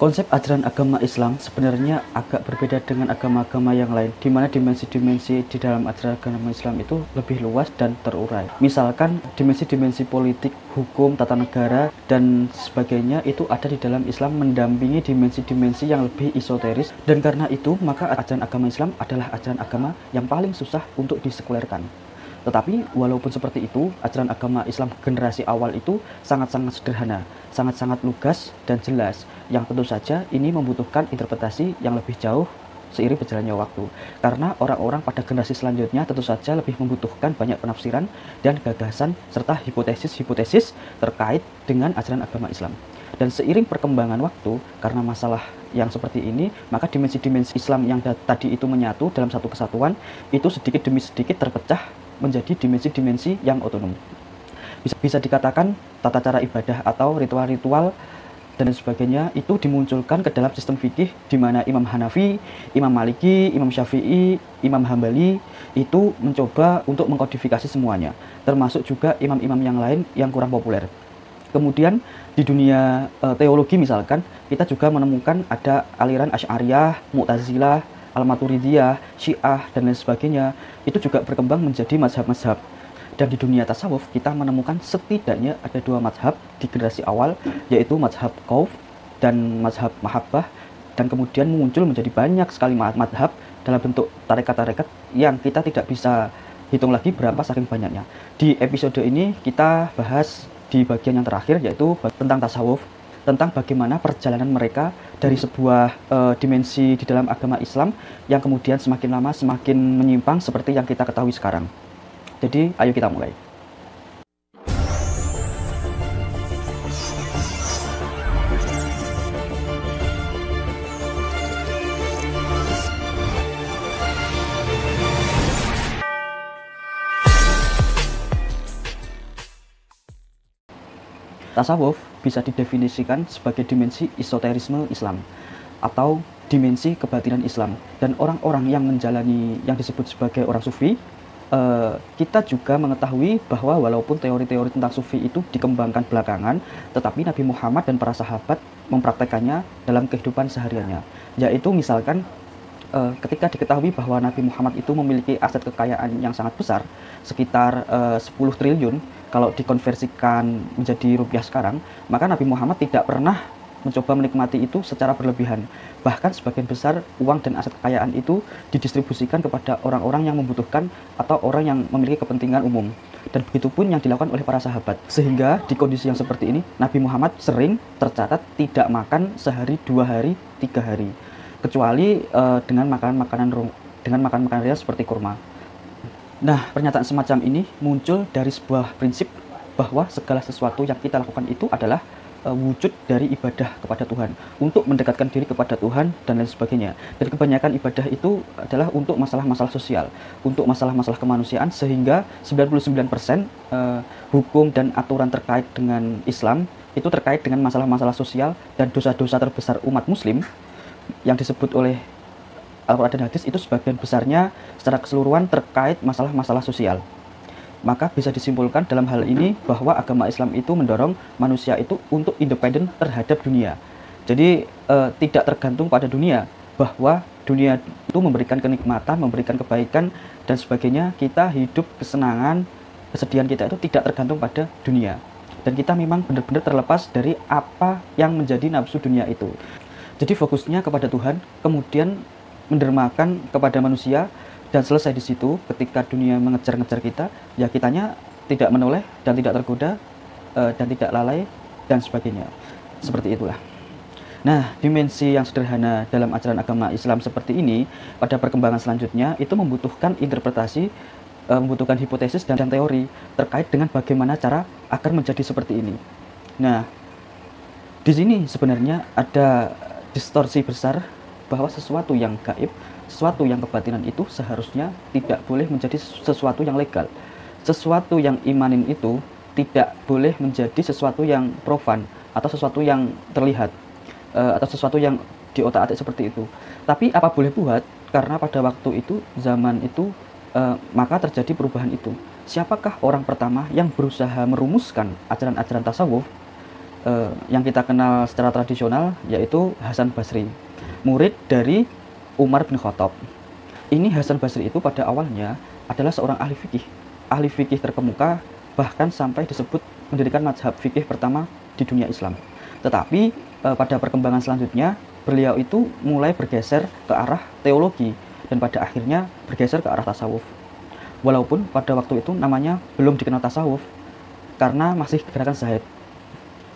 Konsep ajaran agama Islam sebenarnya agak berbeda dengan agama-agama yang lain, di mana dimensi-dimensi di dalam ajaran agama Islam itu lebih luas dan terurai. Misalkan dimensi-dimensi politik, hukum, tata negara, dan sebagainya itu ada di dalam Islam mendampingi dimensi-dimensi yang lebih esoteris, dan karena itu maka ajaran agama Islam adalah ajaran agama yang paling susah untuk disekulerkan. Tetapi walaupun seperti itu, ajaran agama Islam generasi awal itu sangat-sangat sederhana, sangat-sangat lugas dan jelas, yang tentu saja ini membutuhkan interpretasi yang lebih jauh seiring berjalannya waktu. Karena orang-orang pada generasi selanjutnya tentu saja lebih membutuhkan banyak penafsiran dan gagasan serta hipotesis-hipotesis terkait dengan ajaran agama Islam. Dan seiring perkembangan waktu, karena masalah yang seperti ini, maka dimensi-dimensi Islam yang tadi itu menyatu dalam satu kesatuan, itu sedikit demi sedikit terpecah menjadi dimensi-dimensi yang otonom. Bisa dikatakan tata cara ibadah atau ritual-ritual dan sebagainya itu dimunculkan ke dalam sistem fikih, di mana Imam Hanafi, Imam Maliki, Imam Syafi'i, Imam Hambali itu mencoba untuk mengkodifikasi semuanya, termasuk juga imam-imam yang lain yang kurang populer. Kemudian di dunia teologi misalkan, kita juga menemukan ada aliran Asy'ariyah, Mu'tazilah, Al-Maturidiyah, Syiah, dan lain sebagainya. Itu juga berkembang menjadi mazhab-mazhab. Dan di dunia tasawuf, kita menemukan setidaknya ada dua mazhab di generasi awal, yaitu mazhab Qauf dan mazhab Mahabbah. Dan kemudian muncul menjadi banyak sekali mazhab dalam bentuk tarekat-tarekat yang kita tidak bisa hitung lagi berapa saking banyaknya. Di episode ini kita bahas di bagian yang terakhir, yaitu tentang tasawuf, tentang bagaimana perjalanan mereka dari sebuah dimensi di dalam agama Islam yang kemudian semakin lama semakin menyimpang seperti yang kita ketahui sekarang. Jadi, ayo kita mulai. Tasawuf bisa didefinisikan sebagai dimensi esoterisme Islam atau dimensi kebatinan Islam, dan orang-orang yang menjalani yang disebut sebagai orang sufi, kita juga mengetahui bahwa walaupun teori-teori tentang sufi itu dikembangkan belakangan, tetapi Nabi Muhammad dan para sahabat mempraktekannya dalam kehidupan sehariannya, yaitu misalkan ketika diketahui bahwa Nabi Muhammad itu memiliki aset kekayaan yang sangat besar, sekitar 10 triliun, kalau dikonversikan menjadi rupiah sekarang, maka Nabi Muhammad tidak pernah mencoba menikmati itu secara berlebihan. Bahkan sebagian besar uang dan aset kekayaan itu didistribusikan kepada orang-orang yang membutuhkan atau orang yang memiliki kepentingan umum. Dan begitu pun yang dilakukan oleh para sahabat. Sehingga di kondisi yang seperti ini, Nabi Muhammad sering tercatat tidak makan sehari, 2 hari, 3 hari. Kecuali dengan makanan-makanan ringan seperti kurma. Nah, pernyataan semacam ini muncul dari sebuah prinsip bahwa segala sesuatu yang kita lakukan itu adalah wujud dari ibadah kepada Tuhan, untuk mendekatkan diri kepada Tuhan dan lain sebagainya. Dan kebanyakan ibadah itu adalah untuk masalah-masalah sosial, untuk masalah-masalah kemanusiaan, sehingga 99% hukum dan aturan terkait dengan Islam itu terkait dengan masalah-masalah sosial, dan dosa-dosa terbesar umat muslim yang disebut oleh Al-Quran dan Hadis itu sebagian besarnya secara keseluruhan terkait masalah-masalah sosial. Maka bisa disimpulkan dalam hal ini bahwa agama Islam itu mendorong manusia itu untuk independen terhadap dunia. Jadi tidak tergantung pada dunia, bahwa dunia itu memberikan kenikmatan, memberikan kebaikan dan sebagainya. Kita hidup kesenangan, kesedihan kita itu tidak tergantung pada dunia. Dan kita memang benar-benar terlepas dari apa yang menjadi nafsu dunia itu. Jadi fokusnya kepada Tuhan, kemudian mendermakan kepada manusia, dan selesai di situ. Ketika dunia mengejar-ngejar kita, ya kitanya tidak menoleh dan tidak tergoda dan tidak lalai dan sebagainya. Seperti itulah. Nah, dimensi yang sederhana dalam ajaran agama Islam seperti ini pada perkembangan selanjutnya itu membutuhkan interpretasi, membutuhkan hipotesis dan teori terkait dengan bagaimana cara agar menjadi seperti ini. Nah, di sini sebenarnya ada distorsi besar bahwa sesuatu yang gaib, sesuatu yang kebatinan itu seharusnya tidak boleh menjadi sesuatu yang legal. Sesuatu yang imanin itu tidak boleh menjadi sesuatu yang profan atau sesuatu yang terlihat atau sesuatu yang di otak-atik seperti itu. Tapi apa boleh buat, karena pada waktu itu, zaman itu, maka terjadi perubahan itu. Siapakah orang pertama yang berusaha merumuskan ajaran-ajaran tasawuf? yang kita kenal secara tradisional, yaitu Hasan Basri, murid dari Umar bin Khattab. Ini Hasan Basri itu pada awalnya adalah seorang ahli fikih terkemuka, bahkan sampai disebut mendirikan mazhab fikih pertama di dunia Islam. Tetapi pada perkembangan selanjutnya, beliau itu mulai bergeser ke arah teologi dan pada akhirnya bergeser ke arah tasawuf. Walaupun pada waktu itu namanya belum dikenal tasawuf karena masih gerakan zahid.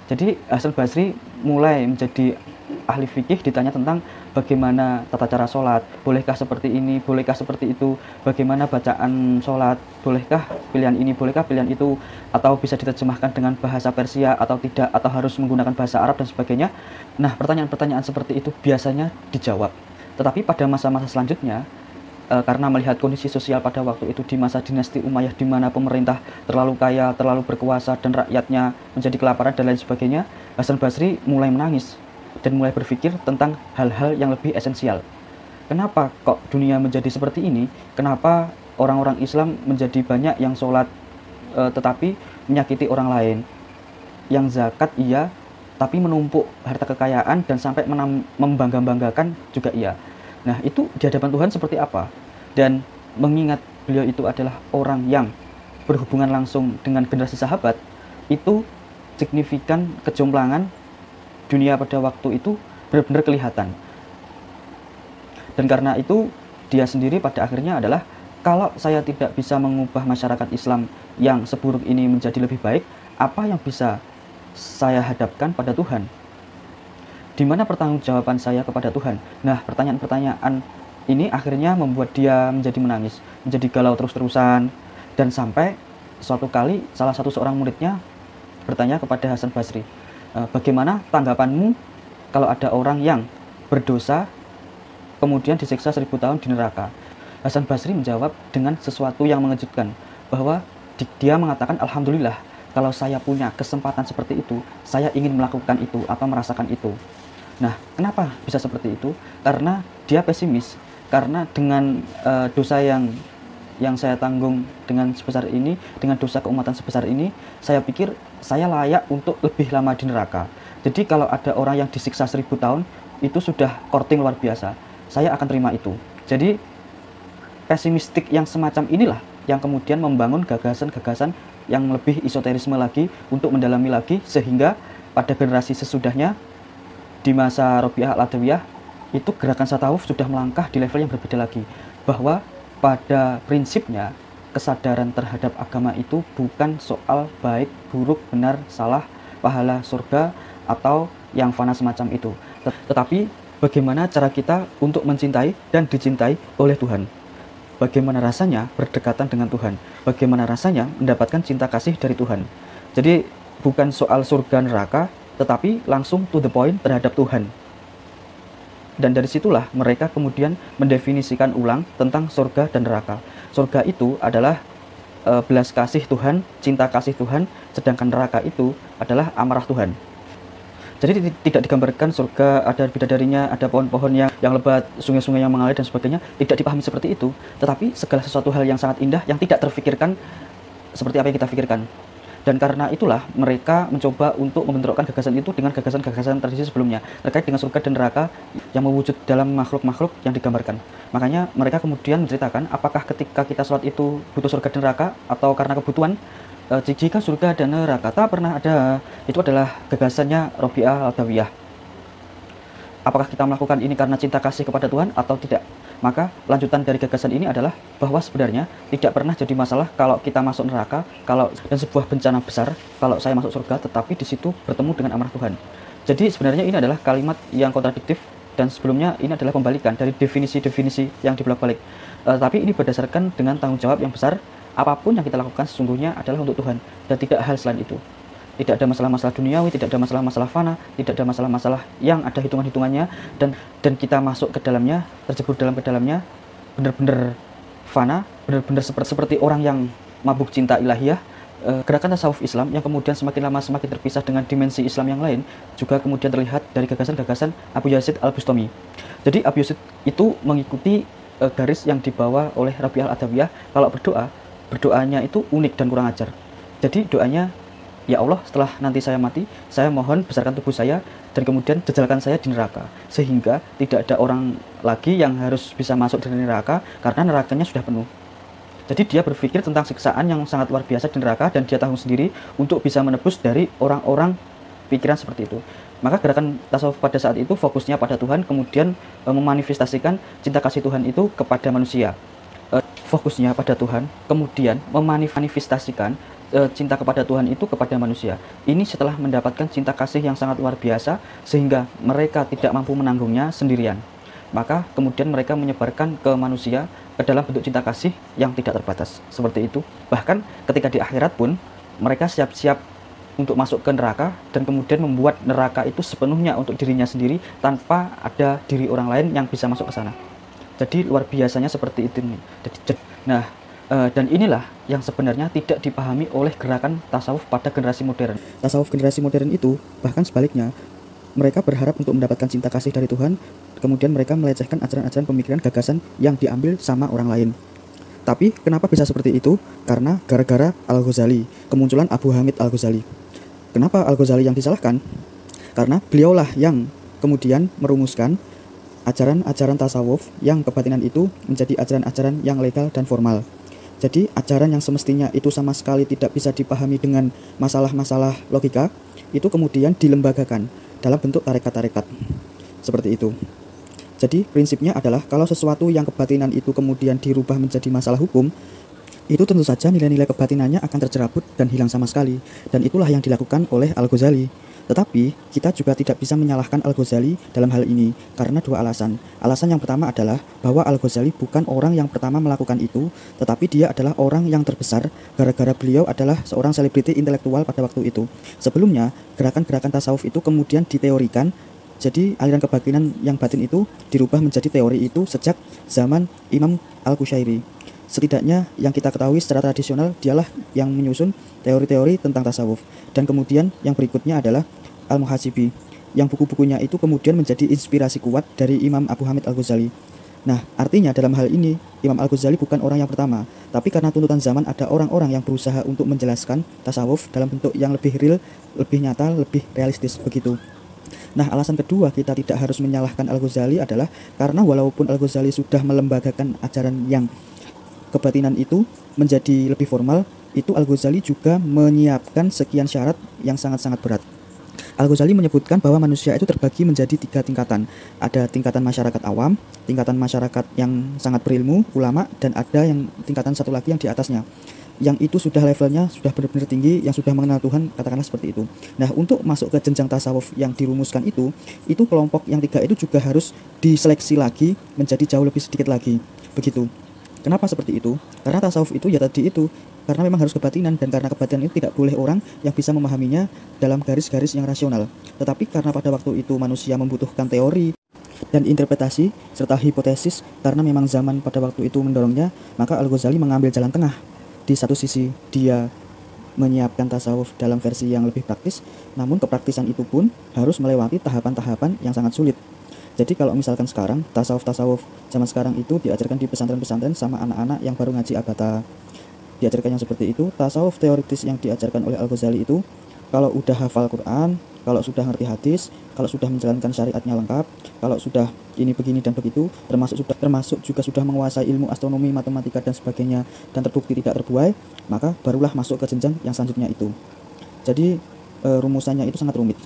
Jadi Hasan Basri mulai menjadi ahli fikih, ditanya tentang bagaimana tata cara sholat, bolehkah seperti ini, bolehkah seperti itu, bagaimana bacaan sholat, bolehkah pilihan ini, bolehkah pilihan itu, atau bisa diterjemahkan dengan bahasa Persia atau tidak, atau harus menggunakan bahasa Arab dan sebagainya. Nah, pertanyaan-pertanyaan seperti itu biasanya dijawab. Tetapi pada masa-masa selanjutnya, karena melihat kondisi sosial pada waktu itu di masa dinasti Umayyah, di mana pemerintah terlalu kaya, terlalu berkuasa, dan rakyatnya menjadi kelaparan dan lain sebagainya, Hasan Basri mulai menangis dan mulai berpikir tentang hal-hal yang lebih esensial. Kenapa kok dunia menjadi seperti ini? Kenapa orang-orang Islam menjadi banyak yang sholat tetapi menyakiti orang lain? Yang zakat iya, tapi menumpuk harta kekayaan dan sampai membangga-banggakan juga iya. Nah, itu di hadapan Tuhan seperti apa? Dan mengingat beliau itu adalah orang yang berhubungan langsung dengan generasi sahabat, itu signifikan kejomplangan dunia pada waktu itu benar-benar kelihatan. Dan karena itu, dia sendiri pada akhirnya adalah, kalau saya tidak bisa mengubah masyarakat Islam yang seburuk ini menjadi lebih baik, apa yang bisa saya hadapkan pada Tuhan? Di mana pertanggungjawaban saya kepada Tuhan? Nah, pertanyaan-pertanyaan ini akhirnya membuat dia menjadi menangis, menjadi galau terus-terusan, dan sampai suatu kali salah satu seorang muridnya bertanya kepada Hasan Basri, bagaimana tanggapanmu kalau ada orang yang berdosa kemudian disiksa 1000 tahun di neraka? Hasan Basri menjawab dengan sesuatu yang mengejutkan, bahwa dia mengatakan, alhamdulillah, kalau saya punya kesempatan seperti itu, saya ingin melakukan itu atau merasakan itu. Nah, kenapa bisa seperti itu? Karena dia pesimis. Karena dengan dosa yang saya tanggung dengan sebesar ini, dengan dosa keumatan sebesar ini, saya pikir saya layak untuk lebih lama di neraka. Jadi kalau ada orang yang disiksa 1000 tahun, itu sudah korting luar biasa. Saya akan terima itu. Jadi pesimistik yang semacam inilah yang kemudian membangun gagasan-gagasan yang lebih esoterisme lagi untuk mendalami lagi, sehingga pada generasi sesudahnya di masa Rabi'ah al-Adawiyah itu gerakan tasawuf sudah melangkah di level yang berbeda lagi, bahwa pada prinsipnya kesadaran terhadap agama itu bukan soal baik, buruk, benar, salah, pahala, surga, atau yang fana semacam itu, tetapi bagaimana cara kita untuk mencintai dan dicintai oleh Tuhan. Bagaimana rasanya berdekatan dengan Tuhan, bagaimana rasanya mendapatkan cinta kasih dari Tuhan. Jadi bukan soal surga neraka, tetapi langsung to the point terhadap Tuhan. Dan dari situlah mereka kemudian mendefinisikan ulang tentang surga dan neraka. Surga itu adalah belas kasih Tuhan, cinta kasih Tuhan, sedangkan neraka itu adalah amarah Tuhan. Jadi tidak digambarkan surga ada bidadarinya, ada pohon-pohon yang lebat, sungai-sungai yang mengalir dan sebagainya, tidak dipahami seperti itu, tetapi segala sesuatu hal yang sangat indah yang tidak terfikirkan seperti apa yang kita pikirkan. Dan karena itulah mereka mencoba untuk membenturkan gagasan itu dengan gagasan-gagasan tradisi sebelumnya terkait dengan surga dan neraka yang mewujud dalam makhluk-makhluk yang digambarkan. Makanya mereka kemudian menceritakan apakah ketika kita sholat itu butuh surga dan neraka atau karena kebutuhan. Jika surga dan neraka tak pernah ada, itu adalah gagasannya Rabi'ah al-Adawiyah. Apakah kita melakukan ini karena cinta kasih kepada Tuhan atau tidak? Maka lanjutan dari gagasan ini adalah bahwa sebenarnya tidak pernah jadi masalah kalau kita masuk neraka, dan sebuah bencana besar kalau saya masuk surga, tetapi di situ bertemu dengan amarah Tuhan. Jadi sebenarnya ini adalah kalimat yang kontradiktif, dan sebelumnya ini adalah pembalikan dari definisi-definisi yang dibolak-balik. Tapi ini berdasarkan dengan tanggung jawab yang besar. Apapun yang kita lakukan sesungguhnya adalah untuk Tuhan dan tidak hal selain itu. Tidak ada masalah-masalah duniawi, tidak ada masalah-masalah fana, tidak ada masalah-masalah yang ada hitungan-hitungannya, dan kita masuk ke dalamnya, terjebur ke dalamnya, benar-benar fana, benar-benar seperti orang yang mabuk cinta ilahiyah. Gerakan tasawuf Islam yang kemudian semakin lama semakin terpisah dengan dimensi Islam yang lain juga kemudian terlihat dari gagasan-gagasan Abu Yazid al-Bustami. Jadi Abu Yazid itu mengikuti garis yang dibawa oleh Rabi'ah al-Adawiyah. Kalau berdoanya itu unik dan kurang ajar. Jadi doanya Ya Allah, setelah nanti saya mati, saya mohon besarkan tubuh saya dan kemudian jejalkan saya di neraka, sehingga tidak ada orang lagi yang harus bisa masuk di neraka karena nerakanya sudah penuh. Jadi dia berpikir tentang siksaan yang sangat luar biasa di neraka, dan dia tahu sendiri untuk bisa menebus dari orang-orang pikiran seperti itu. Maka gerakan tasawuf pada saat itu fokusnya pada Tuhan, kemudian memanifestasikan cinta kasih Tuhan itu kepada manusia. Fokusnya pada Tuhan, kemudian memanifestasikan cinta kepada Tuhan itu kepada manusia. Ini setelah mendapatkan cinta kasih yang sangat luar biasa, sehingga mereka tidak mampu menanggungnya sendirian. Maka kemudian mereka menyebarkan ke manusia ke dalam bentuk cinta kasih yang tidak terbatas. Seperti itu. Bahkan ketika di akhirat pun, mereka siap-siap untuk masuk ke neraka, dan kemudian membuat neraka itu sepenuhnya untuk dirinya sendiri tanpa ada diri orang lain yang bisa masuk ke sana. Jadi luar biasanya seperti itu nih. Nah, dan inilah yang sebenarnya tidak dipahami oleh gerakan tasawuf pada generasi modern. Tasawuf generasi modern itu bahkan sebaliknya, mereka berharap untuk mendapatkan cinta kasih dari Tuhan, kemudian mereka melecehkan ajaran-ajaran pemikiran gagasan yang diambil sama orang lain. Tapi kenapa bisa seperti itu? Karena gara-gara Al-Ghazali, kemunculan Abu Hamid Al-Ghazali. Kenapa Al-Ghazali yang disalahkan? Karena beliaulah yang kemudian merumuskan ajaran-ajaran tasawuf yang kebatinan itu menjadi ajaran-ajaran yang legal dan formal. Jadi ajaran yang semestinya itu sama sekali tidak bisa dipahami dengan masalah-masalah logika, itu kemudian dilembagakan dalam bentuk tarekat-tarekat. Seperti itu. Jadi prinsipnya adalah kalau sesuatu yang kebatinan itu kemudian dirubah menjadi masalah hukum, itu tentu saja nilai-nilai kebatinannya akan tercerabut dan hilang sama sekali. Dan itulah yang dilakukan oleh Al-Ghazali. Tetapi kita juga tidak bisa menyalahkan Al-Ghazali dalam hal ini karena dua alasan. Alasan yang pertama adalah bahwa Al-Ghazali bukan orang yang pertama melakukan itu, tetapi dia adalah orang yang terbesar gara-gara beliau adalah seorang selebriti intelektual pada waktu itu. Sebelumnya, gerakan-gerakan tasawuf itu kemudian diteorikan. Jadi aliran kebatinan yang batin itu dirubah menjadi teori itu sejak zaman Imam Al-Qushairi. Setidaknya yang kita ketahui secara tradisional dialah yang menyusun teori-teori tentang tasawuf. Dan kemudian yang berikutnya adalah Al-Muhasibi, yang buku-bukunya itu kemudian menjadi inspirasi kuat dari Imam Abu Hamid Al-Ghazali. Nah, artinya dalam hal ini Imam Al-Ghazali bukan orang yang pertama, tapi karena tuntutan zaman ada orang-orang yang berusaha untuk menjelaskan tasawuf dalam bentuk yang lebih real, lebih nyata, lebih realistis begitu. Nah, alasan kedua kita tidak harus menyalahkan Al-Ghazali adalah karena walaupun Al-Ghazali sudah melembagakan ajaran yang kebatinan itu menjadi lebih formal, itu Al-Ghazali juga menyiapkan sekian syarat yang sangat-sangat berat. Al-Ghazali menyebutkan bahwa manusia itu terbagi menjadi 3 tingkatan. Ada tingkatan masyarakat awam, tingkatan masyarakat yang sangat berilmu, ulama, dan ada yang tingkatan satu lagi yang di atasnya, yang itu sudah levelnya sudah benar-benar tinggi, yang sudah mengenal Tuhan, katakanlah seperti itu. Nah, untuk masuk ke jenjang tasawuf yang dirumuskan itu kelompok yang 3 itu juga harus diseleksi lagi menjadi jauh lebih sedikit lagi. Begitu. Kenapa seperti itu? Karena tasawuf itu ya tadi itu, karena memang harus kebatinan, dan karena kebatinan itu tidak boleh orang yang bisa memahaminya dalam garis-garis yang rasional. Tetapi karena pada waktu itu manusia membutuhkan teori dan interpretasi serta hipotesis, karena memang zaman pada waktu itu mendorongnya, maka Al-Ghazali mengambil jalan tengah. Di satu sisi dia menyiapkan tasawuf dalam versi yang lebih praktis, namun kepraktisan itu pun harus melewati tahapan-tahapan yang sangat sulit. Jadi kalau misalkan sekarang tasawuf-tasawuf zaman sekarang itu diajarkan di pesantren-pesantren sama anak-anak yang baru ngaji abata, diajarkan yang seperti itu, tasawuf teoritis yang diajarkan oleh Al-Ghazali itu kalau udah hafal Quran, kalau sudah ngerti hadis, kalau sudah menjalankan syariatnya lengkap, kalau sudah ini begini dan begitu, termasuk juga sudah menguasai ilmu astronomi, matematika dan sebagainya, dan terbukti tidak terbuai, maka barulah masuk ke jenjang yang selanjutnya itu. Jadi rumusannya itu sangat rumit.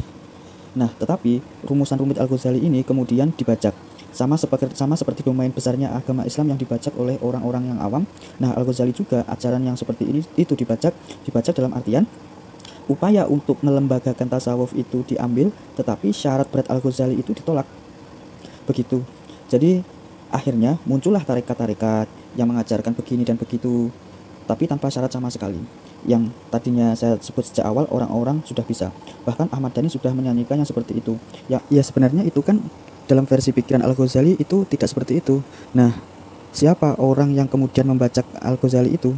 Nah, tetapi rumusan rumit Al-Ghazali ini kemudian dibajak sama seperti domain besarnya agama Islam yang dibajak oleh orang-orang yang awam. Nah, Al-Ghazali juga ajaran yang seperti ini itu dibajak dalam artian upaya untuk melembagakan tasawuf itu diambil, tetapi syarat berat Al-Ghazali itu ditolak. Begitu. Jadi akhirnya muncullah tarekat-tarekat yang mengajarkan begini dan begitu, tapi tanpa syarat sama sekali. Yang tadinya saya sebut sejak awal orang-orang sudah bisa. Bahkan Ahmad Dhani sudah menyanyikan yang seperti itu. Ya sebenarnya itu kan dalam versi pikiran Al-Ghazali itu tidak seperti itu. Nah, siapa orang yang kemudian membacak Al-Ghazali itu?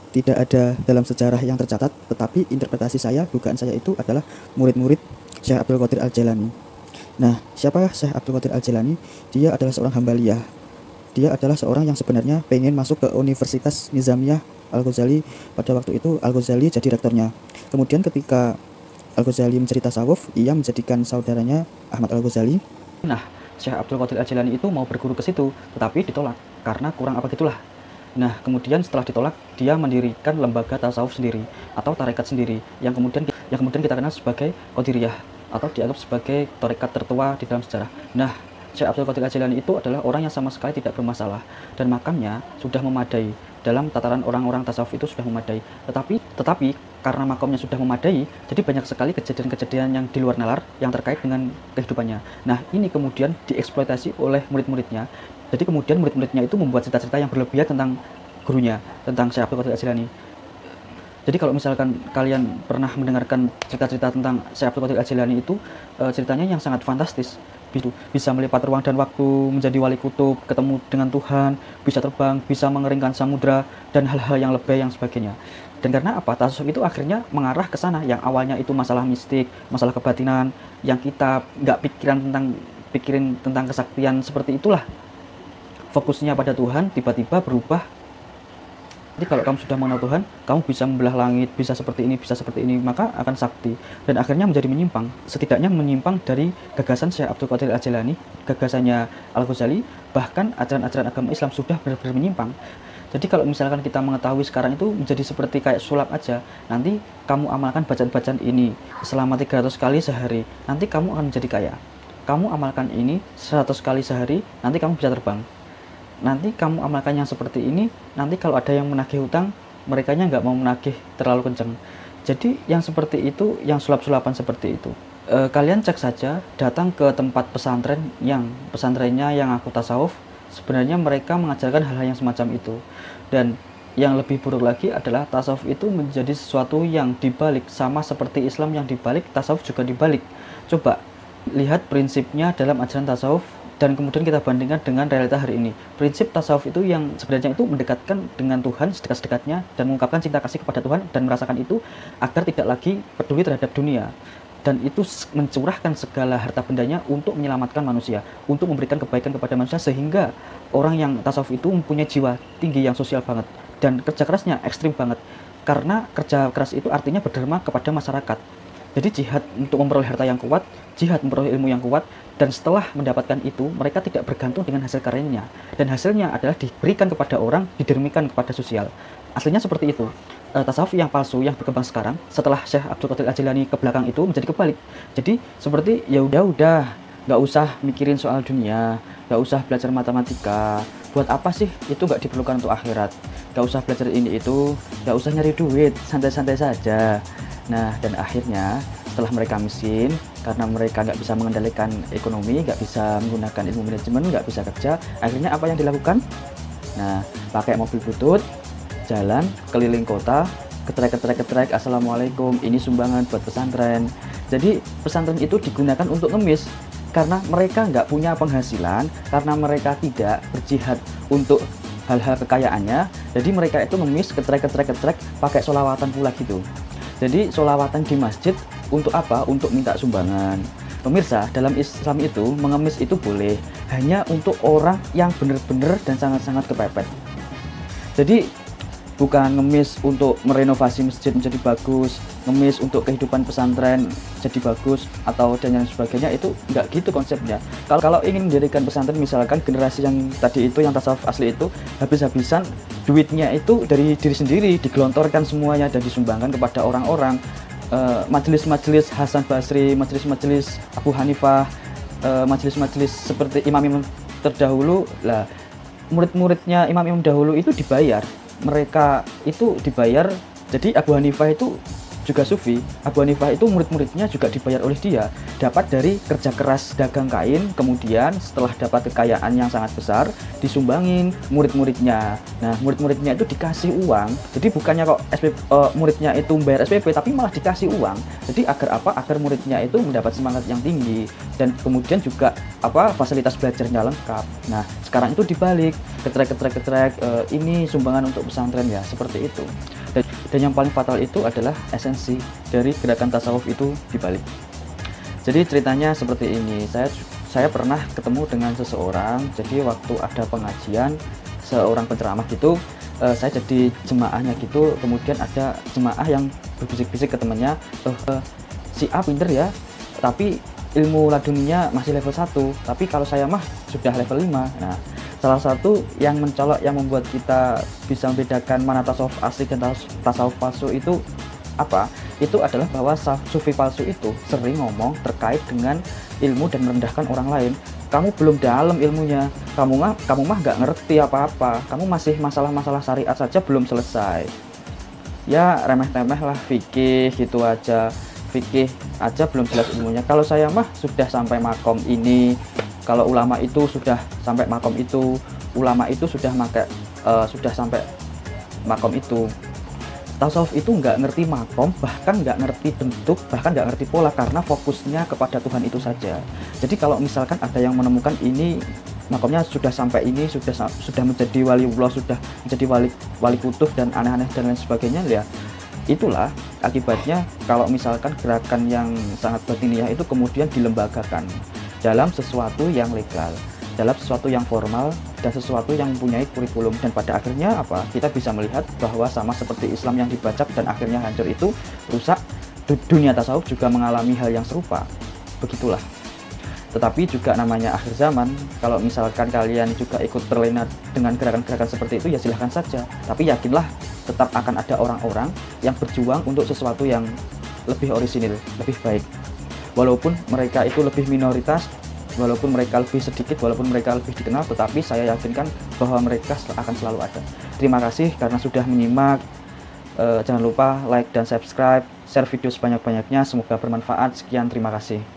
Tidak ada dalam sejarah yang tercatat, tetapi interpretasi saya, dugaan saya itu adalah murid-murid Syekh Abdul Qadir Al-Jailani. Nah, siapakah Syekh Abdul Qadir Al-Jailani? Dia adalah seorang Hambaliyah. dia adalah seorang yang sebenarnya pengen masuk ke Universitas Nizamiyah Al-Ghazali. Pada waktu itu Al-Ghazali jadi rektornya. Kemudian ketika Al-Ghazali menjadi tasawuf, ia menjadikan saudaranya Ahmad Al-Ghazali. Nah, Syekh Abdul Qadir Al-Jilani itu mau berguru ke situ, tetapi ditolak karena kurang apa gitulah. Nah, kemudian setelah ditolak, dia mendirikan lembaga tasawuf sendiri atau tarekat sendiri yang kemudian kita kenal sebagai Qadiriyah atau dianggap sebagai tarekat tertua di dalam sejarah. Nah, Syekh Abdul Qadir Al-Jilani itu adalah orang yang sama sekali tidak bermasalah dan makamnya sudah memadai. Dalam tataran orang-orang tasawuf itu sudah memadai. Tetapi karena makamnya sudah memadai, jadi banyak sekali kejadian-kejadian yang di luar nalar yang terkait dengan kehidupannya. Nah, ini kemudian dieksploitasi oleh murid-muridnya. Jadi kemudian murid-muridnya itu membuat cerita-cerita yang berlebihan tentang gurunya, tentang Syekh Abdul Qadir Al-Jilani. Jadi kalau misalkan kalian pernah mendengarkan cerita-cerita tentang Syekh Abdul Qadir Al-Jilani itu, ceritanya yang sangat fantastis. Bisa melipat ruang dan waktu, menjadi wali kutub, ketemu dengan Tuhan, bisa terbang, bisa mengeringkan samudra, dan hal-hal yang lebih yang sebagainya. Dan karena apa? Tasawuf itu akhirnya mengarah ke sana, yang awalnya itu masalah mistik, masalah kebatinan, yang kita nggak pikirin tentang kesaktian seperti itulah. Fokusnya pada Tuhan, tiba-tiba berubah. Jadi kalau kamu sudah mengenal Tuhan, kamu bisa membelah langit, bisa seperti ini, maka akan sakti. Dan akhirnya menjadi menyimpang, setidaknya menyimpang dari gagasan Syekh Abdul Qadir Al-Jilani, gagasannya Al-Ghazali, bahkan ajaran-ajaran agama Islam sudah benar-benar menyimpang. Jadi kalau misalkan kita mengetahui sekarang itu menjadi seperti kayak sulap aja, nanti kamu amalkan bacaan-bacaan ini selama 300 kali sehari, nanti kamu akan menjadi kaya. Kamu amalkan ini 100 kali sehari, nanti kamu bisa terbang. Nanti kamu amalkan yang seperti ini, nanti kalau ada yang menagih hutang, merekanya nggak mau menagih terlalu kenceng. Jadi yang seperti itu, yang sulap-sulapan seperti itu, kalian cek saja, datang ke tempat pesantrennya yang aku tasawuf, sebenarnya mereka mengajarkan hal-hal yang semacam itu. Dan yang lebih buruk lagi adalah tasawuf itu menjadi sesuatu yang dibalik, sama seperti Islam yang dibalik, tasawuf juga dibalik. Coba lihat prinsipnya dalam ajaran tasawuf, dan kemudian kita bandingkan dengan realita hari ini. Prinsip tasawuf itu yang sebenarnya itu mendekatkan dengan Tuhan sedekat-dekatnya dan mengungkapkan cinta kasih kepada Tuhan dan merasakan itu agar tidak lagi peduli terhadap dunia. Dan itu mencurahkan segala harta bendanya untuk menyelamatkan manusia, untuk memberikan kebaikan kepada manusia, sehingga orang yang tasawuf itu mempunyai jiwa tinggi yang sosial banget dan kerja kerasnya ekstrim banget. Karena kerja keras itu artinya berderma kepada masyarakat. Jadi jihad untuk memperoleh harta yang kuat, jihad memperoleh ilmu yang kuat, dan setelah mendapatkan itu, mereka tidak bergantung dengan hasil karyanya. Dan hasilnya adalah diberikan kepada orang, didermikan kepada sosial. Aslinya seperti itu. Tasawuf yang palsu, yang berkembang sekarang, setelah Syekh Abdul Qadir Al-Jilani ke belakang itu menjadi kebalik. Jadi seperti ya udah, nggak usah mikirin soal dunia, nggak usah belajar matematika. Buat apa sih? Itu nggak diperlukan untuk akhirat. Nggak usah belajar ini itu, nggak usah nyari duit, santai-santai saja. Nah, dan akhirnya setelah mereka miskin, karena mereka nggak bisa mengendalikan ekonomi, nggak bisa menggunakan ilmu manajemen, nggak bisa kerja, akhirnya apa yang dilakukan? Nah, pakai mobil butut, jalan keliling kota, ketrek, assalamualaikum, ini sumbangan buat pesantren. Jadi pesantren itu digunakan untuk ngemis, karena mereka nggak punya penghasilan, karena mereka tidak berjihad untuk hal-hal kekayaannya, jadi mereka itu ngemis, ketrek, pakai sholawatan pula gitu. Jadi sholawatan di masjid untuk apa? Untuk minta sumbangan. Pemirsa, dalam Islam itu mengemis itu boleh, hanya untuk orang yang benar-benar dan sangat-sangat kepepet. Jadi bukan ngemis untuk merenovasi masjid menjadi bagus, ngemis untuk kehidupan pesantren jadi bagus, atau dan yang sebagainya, itu nggak gitu konsepnya. Kalau ingin mendirikan pesantren, misalkan generasi yang tadi itu, yang tasawuf asli itu, habis-habisan duitnya itu dari diri sendiri, digelontorkan semuanya dan disumbangkan kepada orang-orang. Majelis-majelis Hasan Basri, majelis-majelis Abu Hanifah, majelis-majelis seperti imam-imam terdahulu lah, murid-muridnya imam-imam dahulu itu dibayar. Mereka itu dibayar. Jadi Abu Hanifah itu juga sufi, Abu Hanifah itu murid-muridnya juga dibayar oleh dia, dapat dari kerja keras dagang kain, kemudian setelah dapat kekayaan yang sangat besar, disumbangin murid-muridnya. Nah, murid-muridnya itu dikasih uang, jadi bukannya kok muridnya itu membayar SPP, tapi malah dikasih uang. Jadi agar apa? Agar muridnya itu mendapat semangat yang tinggi, dan kemudian juga fasilitas belajarnya lengkap. Nah, sekarang itu dibalik, ketrek, ini sumbangan untuk pesantren ya, seperti itu. Dan yang paling fatal itu adalah esensi dari gerakan tasawuf itu dibalik. Jadi ceritanya seperti ini, saya saya pernah ketemu dengan seseorang. Jadi waktu ada pengajian, seorang penceramah gitu, saya jadi jemaahnya gitu. Kemudian ada jemaah yang berbisik-bisik ke temannya, si A pinter ya, tapi ilmu laduninya masih level 1, tapi kalau saya mah sudah level 5. Nah, salah satu yang mencolok yang membuat kita bisa membedakan mana tasawuf asli dan tasawuf palsu itu apa? Itu adalah bahwa sufi palsu itu sering ngomong terkait dengan ilmu dan merendahkan orang lain. Kamu belum dalam ilmunya, kamu mah nggak ngerti apa-apa, kamu masih masalah-masalah syariat saja belum selesai. Ya remeh-temeh lah, fikih gitu aja, fikih aja belum jelas ilmunya. Kalau saya mah sudah sampai makom ini, kalau ulama itu sudah sampai makom itu, ulama itu sudah sudah sampai makom itu. Tasawuf itu nggak ngerti makom, bahkan nggak ngerti bentuk, bahkan nggak ngerti pola, karena fokusnya kepada Tuhan itu saja. Jadi kalau misalkan ada yang menemukan ini makomnya sudah sampai ini, sudah menjadi waliullah, sudah menjadi wali kutub dan aneh-aneh dan lain sebagainya, ya itulah akibatnya kalau misalkan gerakan yang sangat batiniah itu kemudian dilembagakan dalam sesuatu yang legal, dalam sesuatu yang formal, dan sesuatu yang mempunyai kurikulum. Dan pada akhirnya apa? Kita bisa melihat bahwa sama seperti Islam yang dibacak dan akhirnya hancur itu rusak, dunia tasawuf juga mengalami hal yang serupa. Begitulah. Tetapi juga namanya akhir zaman, kalau misalkan kalian juga ikut terlena dengan gerakan-gerakan seperti itu, ya silahkan saja. Tapi yakinlah tetap akan ada orang-orang yang berjuang untuk sesuatu yang lebih orisinil, lebih baik. Walaupun mereka itu lebih minoritas, walaupun mereka lebih sedikit, walaupun mereka lebih dikenal, tetapi saya yakinkan bahwa mereka akan selalu ada. Terima kasih karena sudah menyimak. Jangan lupa like dan subscribe, share video sebanyak-banyaknya. Semoga bermanfaat. Sekian, terima kasih.